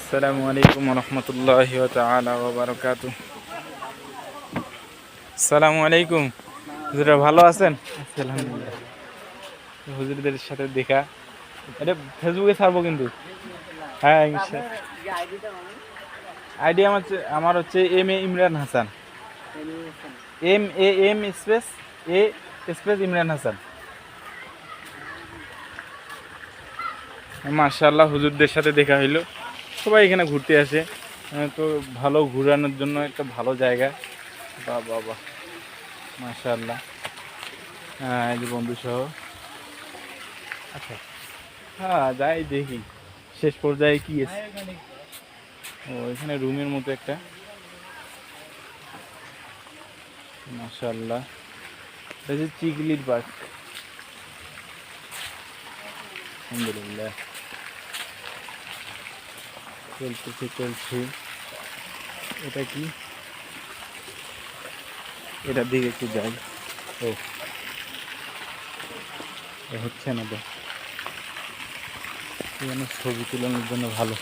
আসসালামু আলাইকুম ওয়া রাহমাতুল্লাহি ওয়া তাআলা ওয়া বারাকাতুহু। আসসালামু আলাইকুম। হুজুরা ভালো আছেন? আলহামদুলিল্লাহ। হুজুরদের সাথে দেখা, এটা ফেসবুকে ছাড়বো কিন্তু। হ্যাঁ আইডি আমার হচ্ছে M A Imran Hasan. M space A space Imran Hasan. মাশাআল্লাহ, হুজুরদের সাথে দেখা হইলো। সবাই এখানে ঘুরতে আসে, তো ভালো ঘোরানোর জন্য একটা ভালো জায়গা। বাহ বাহ বাহ, মাশাআল্লাহ। হ্যাঁ, এই যে বন্ধু সহ। আচ্ছা, হ্যাঁ যাই দেখি শেষ পর্যায়ে কি আছে। ও এখানে রুমের মতো একটা, মাশাআল্লাহ। এটা হচ্ছে চিগলির পার্ক। আলহামদুলিল্লাহ, চলছে। এটা কি, এটার দিকে একটু যাই। ও হচ্ছে না তো, এখানে ছবি তোলানোর জন্য ভালো।